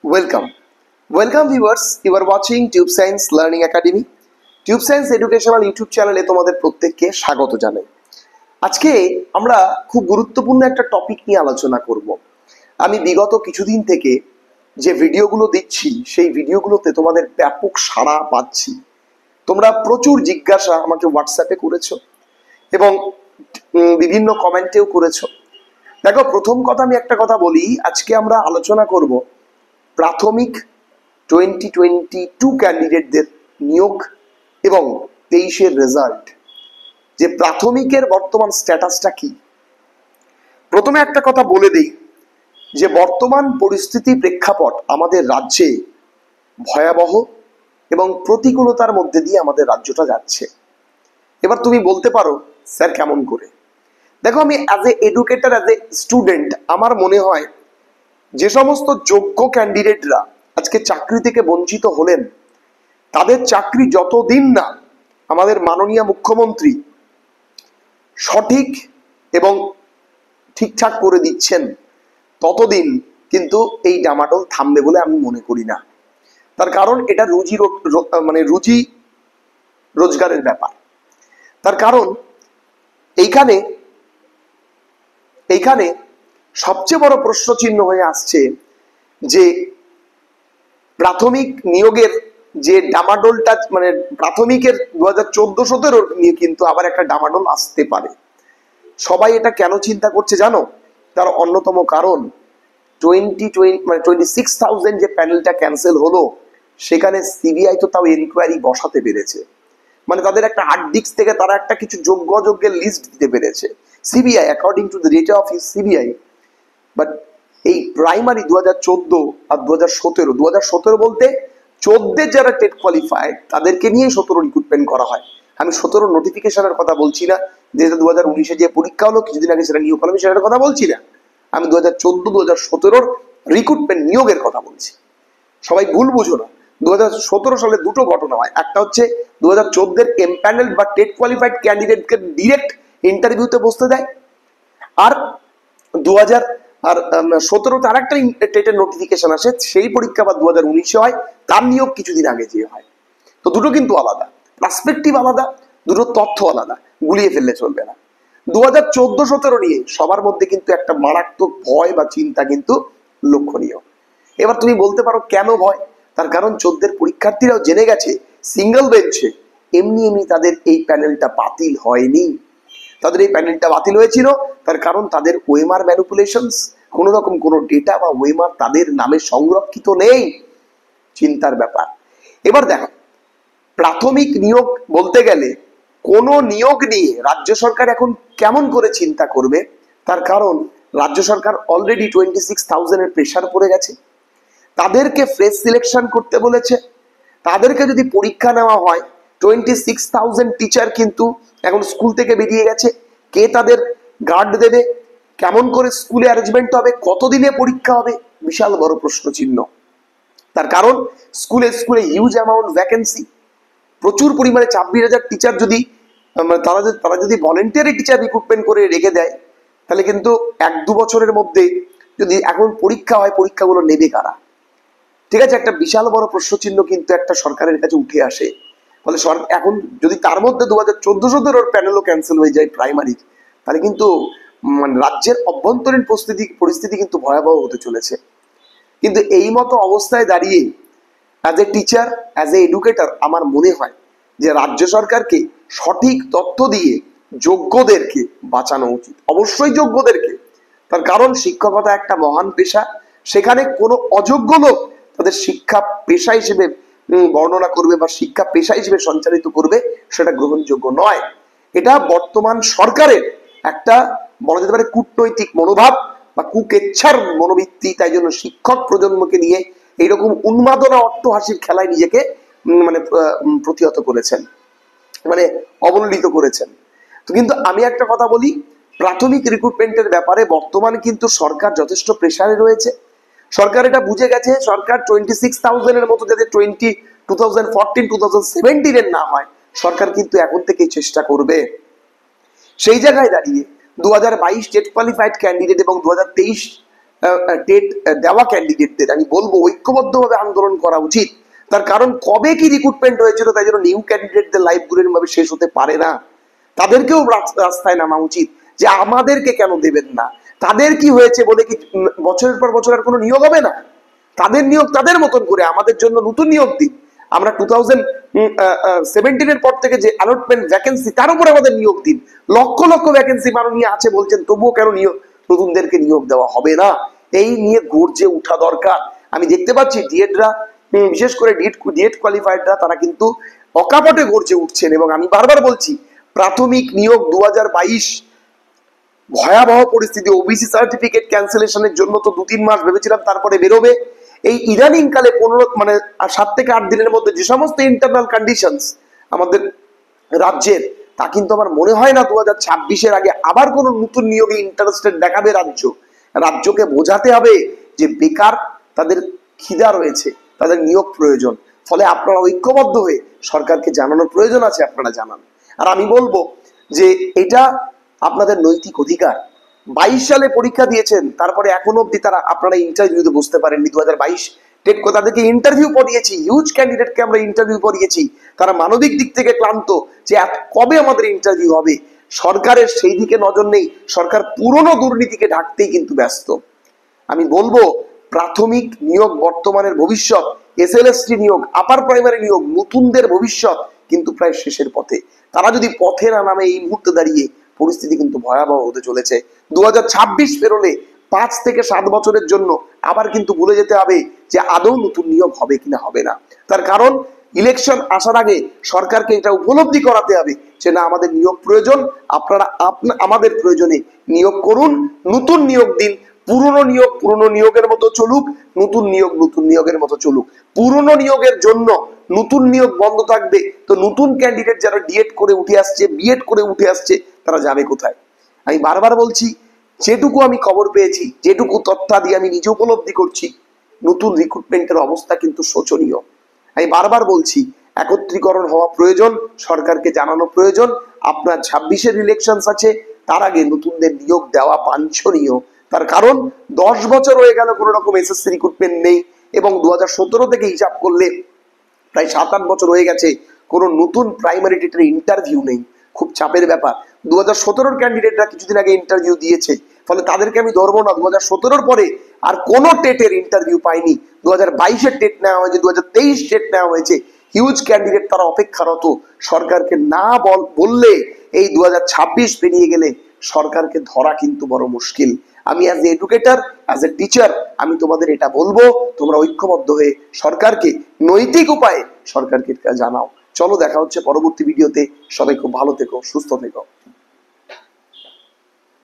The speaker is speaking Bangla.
Welcome. Welcome viewers. You are watching Tube Science Learning Academy. Tube Science Educational YouTube চ্যানেলে তোমাদের প্রত্যেককে স্বাগত জানাই। আজকে আমরা খুব গুরুত্বপূর্ণ একটা টপিক নিয়ে আলোচনা করব। আমি বিগত কিছুদিন থেকে যে ভিডিওগুলো দিচ্ছি সেই ভিডিওগুলোতে তোমাদের ব্যাপক সাড়া পাচ্ছি। তোমরা প্রচুর জিজ্ঞাসা আমাকে হোয়াটসঅ্যাপে করেছো এবং বিভিন্ন কমেন্টেও করেছো। দেখো, প্রথম কথা আমি একটা কথা বলি, আজকে আমরা আলোচনা করব প্রাথমিক 2022 ক্যান্ডিডেটদের নিয়োগ এবং 23-এর রেজাল্ট। যে প্রাথমিকের বর্তমান স্ট্যাটাসটা কি। প্রথমে একটা কথা বলে দেই যে বর্তমান পরিস্থিতি প্রেক্ষাপট আমাদের রাজ্যে ভয়াবহ এবং প্রতিকূলতার মধ্যে দিয়ে আমাদের রাজ্যটা যাচ্ছে। এবার তুমি বলতে পারো স্যার কেমন করে। দেখো, আমি as a educator, as a student, আমার মনে হয় যে সমস্ত যোগ্য ক্যান্ডিডেটরা আজকে চাকরি থেকে বঞ্চিত হলেন, তাদের চাকরি যতদিন না আমাদের মাননীয় মুখ্যমন্ত্রী সঠিক এবং ঠিকঠাক করে দিচ্ছেন ততদিন কিন্তু এই ডামাডোল থামবে বলে আমি মনে করি না। তার কারণ এটা রুজি রোজগারের ব্যাপার। তার কারণ এইখানে সবচেয়ে বড় প্রশ্ন চিহ্ন হয়ে আসছে যে প্রাথমিক নিয়োগের যে ডামাডোলটা, মানে প্রাথমিকের 2014-17 নিয়ে কিন্তু আবার একটা ডামাডোল আসতে পারে। সবাই এটা কেন চিন্তা করছে জানো? তার অন্যতম কারণ 26,000 যে প্যানেলটা ক্যান্সেল হলো, সেখানে সিবিআই তো তাও এনকোয়ারি বসাতে পেরেছে। মানে তাদের একটা হার্ড ডিস্ক থেকে তারা একটা কিছু যোগ্য অযোগ্যের লিস্ট দিতে পেরেছে CBI, according to the data of CBI. But এই প্রাইমারি 2014 আর 2017 বলতে 14 যারা টেট কোয়ালিফাইড তাদেরকে নিয়ে 17 রিক্রুটমেন্ট করা হয়। আমি 17 নোটিফিকেশনের কথা বলছি না, যেটা 2019-এ যে পরীক্ষা হলো কিছুদিন আগে সেটা নিয়োগ হলো, আমি সেটার কথা বলছি না। আমি 2014-2017 রিক্রুটমেন্ট নিয়োগের কথা বলছি। সবাই ভুল বুঝো না। 2017 সালে দুটো ঘটনা হয়। একটা হচ্ছে 2014-এর এমপ্যানেলড বা টেট কোয়ালিফাইড ক্যান্ডিডেটকে ডিরেক্ট ইন্টারভিউতে বসতে দেয়, আর 2017-তে আর একটা টেটের নোটিফিকেশন আসে, সেই পরীক্ষা বা 2019-এ হয়, তার নিয়োগ কিছুদিন আগে যে হয়। তো দুটো কিন্তু আলাদা, পার্সপেক্টিভ আলাদা, দুটো তথ্য আলাদা, গুলিয়ে ফেললে চলবে না। 2014-17 নিয়ে সবার মধ্যে কিন্তু একটা মারাত্মক ভয় বা চিন্তা কিন্তু লক্ষণীয়। এবার তুমি বলতে পারো কেন ভয়? তার কারণ 14-এর পরীক্ষার্থীরাও জেনে গেছে সিঙ্গেল বেঞ্চে এমনি তাদের এই প্যানেলটা বাতিল হয়নি। তাদের এই প্যানেলটা বাতিল হয়েছিল তার কারণ তাদের ওএমআর ম্যানিপুলেশনস, কোনো রকম কোনো ডেটা বা ওএমআর তাদের নামে সংরক্ষিত নেই। চিন্তার ব্যাপার। এবার দেখো, প্রাথমিক নিয়োগ বলতে গেলে কোন নিয়োগ নিয়ে রাজ্য সরকার এখন কেমন করে চিন্তা করবে, তার কারণ রাজ্য সরকার অলরেডি 26,000-এর প্রেসার পড়ে গেছে। তাদেরকে ফ্রেশ সিলেকশন করতে বলেছে। তাদেরকে যদি পরীক্ষা নেওয়া হয়, 26,000 টিচার কিন্তু এখন স্কুল থেকে বেরিয়ে গেছে। কে তাদের গার্ড দেবে? কেমন করে স্কুলে অ্যারেঞ্জমেন্ট হবে? কতদিনে পরীক্ষা হবে? বিশাল বড় প্রশ্ন চিহ্ন। তার কারণ স্কুলে হিউজ অ্যামাউন্ট ভ্যাকেন্সি, প্রচুর পরিমাণে 26,000 টিচার যদি তারা যদি ভলেন্টিয়ারি টিচার রিক্রুটমেন্ট করে রেখে দেয়, তাহলে কিন্তু 1-2 বছরের মধ্যে যদি এখন পরীক্ষা হয়, পরীক্ষাগুলো নেবে কারা? ঠিক আছে, একটা বিশাল বড় প্রশ্নচিহ্ন কিন্তু একটা সরকারের কাছে উঠে আসে। ফলে এখন যদি তার মধ্যে 2014-17 প্যানেলও ক্যান্সেল হয়ে যায় প্রাইমারি, তাহলে কিন্তু রাজ্যের অভ্যন্তরীণ পরিস্থিতি কিন্তু ভয়াবহ হতে চলেছে। কিন্তু এই মতো অবস্থায় দাঁড়িয়ে as a teacher, as a educator, আমার মনে হয় যে রাজ্য সরকারকে সঠিক তথ্য দিয়ে যোগ্যদেরকে বাঁচানো উচিত, অবশ্যই যোগ্যদেরকে। তার কারণ শিক্ষকতা একটা মহান পেশা, সেখানে কোনো অযোগ্য লোক তাদের শিক্ষা পেশা হিসেবে বর্ণনা করবে বা শিক্ষা পেশা হিসেবে সঞ্চালিত করবে, সেটা গ্রহণযোগ্য নয়। এটা বর্তমান সরকারের একটা বলা যেতে পারে কূটনৈতিক মনোভাব বা কুকেচ্ছার মনোবৃত্তি। তাই জন্য শিক্ষক প্রজন্মকে নিয়ে এইরকম উন্মাদনা অট্টহাসির খেলায় নিজেকে প্রতিহত করেছেন, অবহেলিত করেছেন। তো কিন্তু আমি একটা কথা বলি, প্রাথমিক রিক্রুটমেন্টের ব্যাপারে বর্তমানে কিন্তু সরকার যথেষ্ট প্রেসারে রয়েছে। সরকার এটা বুঝে গেছে। সরকার 26,000-এর মতো যাতে 2014-2017 না হয়, সরকার কিন্তু এখন থেকেই চেষ্টা করবে। সেই জায়গায় দাঁড়িয়ে 2022 টেট কোয়ালিফাইড ক্যান্ডিডেট এবং 2023 টেট দেওয়া ক্যান্ডিডেটদের আমি বলবো ঐক্যবদ্ধভাবে আন্দোলন করা উচিত। তার কারণ কবে কি রিক্রুটমেন্ট হয়েছিল, তাই জন্য নিউ ক্যান্ডিডেটদের লাইফ ভাবে শেষ হতে পারে না। তাদেরকেও রাস্তায় নামা উচিত যে আমাদেরকে কেন দেবেন না। তাদের কি হয়েছে বলে কি বছরের পর বছর আর কোনো নিয়োগ হবে না? তাদের নিয়োগ তাদের মতন করে, আমাদের জন্য নতুন নিয়োগ দিন। আমরা 2017 পর থেকে যে অ্যালটমেন্ট ভ্যাকেন্সি, তার উপর আমাদের নিয়োগ দিন। লক্ষ লক্ষ ভ্যাকেন্সি মাননীয় আছে বলছেন, তবুও কেন নিয়োগ নতুনদেরকে নিয়োগ দেওয়া হবে না? এই নিয়ে গর্জে উঠা দরকার। আমি দেখতে পাচ্ছি ডিএডরা, বিশেষ করে ডিএড কোয়ালিফাইডরা, তারা কিন্তু অকাপটে গর্জে উঠছেন। এবং আমি বারবার বলছি, প্রাথমিক নিয়োগ 2022 ভয়াবহ পরিস্থিতি। ওবিসি সার্টিফিকেট ক্যান্সেলেশনের জন্য তো 2-3 মাস ভেবেছিলাম তারপরে বেরোবে। এই ইদানিং কালে 7 থেকে 8 দিনের মধ্যে যে সমস্ত ইন্টারনাল কন্ডিশনস আমাদের রাজ্যের, তা কিন্তু আমার মনে হয় না 2026-এর আগে আবার কোনো নতুন নিয়োগে ইন্টারেস্টেড দেখাবে রাজ্যকে বোঝাতে হবে যে বেকার, তাদের খিদা রয়েছে, তাদের নিয়োগ প্রয়োজন। ফলে আপনারা ঐক্যবদ্ধ হয়ে সরকারকে জানানোর প্রয়োজন আছে, আপনারা জানান। আর আমি বলবো যে এটা আপনাদের নৈতিক অধিকার। 22 সালে পরীক্ষা দিয়েছেন, তারপরে এখনো অব্দি আপনারা ইন্টারভিউতে বসতে পারেননি। 2022 টেট তাদেরকে ইন্টারভিউ পড়িয়েছি, হিউজ ক্যান্ডিডেটকে আমরা ইন্টারভিউ পড়িয়েছি। তারা মানবিক দিক থেকে ক্লান্ত যে কবে আমাদের ইন্টারভিউ হবে। সরকারের সেই দিকে নজর নেই, সরকার পুরনো দুর্নীতিকে ঢাকতেই কিন্তু ব্যস্ত। আমি বলবো প্রাথমিক নিয়োগ বর্তমানের ভবিষ্যৎ, এসএলএসটি নিয়োগ, আপার প্রাইমারি নিয়োগ, নতুনদের ভবিষ্যৎ কিন্তু প্রায় শেষের পথে। তারা যদি পথে না নামে এই মুহূর্তে দাঁড়িয়ে, পরিস্থিতি কিন্তু ভয়াবহ হতে চলেছে। 2026 পেরোলে 5 থেকে 7 বছরের জন্য আবার কিন্তু ভুলে যেতে হবে যে আদৌ নতুন নিয়োগ হবে কিনা হবে না। তার কারণ ইলেকশন আসার আগে সরকারকে এটা উপলব্ধি করাতে হবে যে না, আমাদের নিয়োগ প্রয়োজন, আপনারা আমাদের প্রয়োজনে নিয়োগ করুন, নতুন নিয়োগ দিন। পুরনো নিয়োগ পুরনো নিয়োগের মতো চলুক, নতুন নিয়োগ নতুন নিয়োগের মতো চলুক। পুরনো নিয়োগের জন্য নতুন নিয়োগ বন্ধ থাকবে তো নতুন ক্যান্ডিডেট যারা ডিএড করে উঠে আসছে, বিএড করে উঠে আসছে, তারা যাবে কোথায়? আমি বারবার বলছি, যেটুকু আমি খবর পেয়েছি, যেটুকু তথ্যাদি আমি নিজে উপলব্ধি করছি, নতুন রিক্রুটমেন্টের অবস্থা কিন্তু শোচনীয়। আমি বারবার বলছি, একত্রীকরণ হওয়া প্রয়োজন, সরকারকে জানানো প্রয়োজন। আপনার 26-এর ইলেকশনস আছে, তার আগে নতুনদের নিয়োগ দেওয়া বাঞ্ছনীয়। তার কারণ 10 বছর হয়ে গেল কোনো রকম এসএসসি রিক্রুটমেন্ট নেই, এবং 2017 থেকে হিসাব করলে প্রায় 7-8 বছর হয়ে গেছে কোনো নতুন প্রাইমারি টেটের ইন্টারভিউ নেই। খুব চাপের ব্যাপার। 2017-এর ক্যান্ডিডেটরা কিছুদিন আগে ইন্টারভিউ দিয়েছে, ফলে তাদেরকে আমি ধরবো না। 2017-এর পরে আর কোনো টেটের ইন্টারভিউ পাইনি। 2022-এর টেট নেওয়া হয়েছে, 2023 টেট নেওয়া হয়েছে। হিউজ ক্যান্ডিডেট তারা অপেক্ষারত। সরকারকে না বললে এই 2026 পেরিয়ে গেলে সরকারকে ধরা কিন্তু বড় মুশকিল। আমি as a educator, as a teacher, আমি তোমাদের এটা বলবো, তোমরা ঐক্যবদ্ধ হয়ে সরকারকে নৈতিক উপায়ে সরকারকে জানাও। চলো, দেখা হচ্ছে পরবর্তী ভিডিওতে। সবাই খুব ভালো থেকো, সুস্থ থেকো।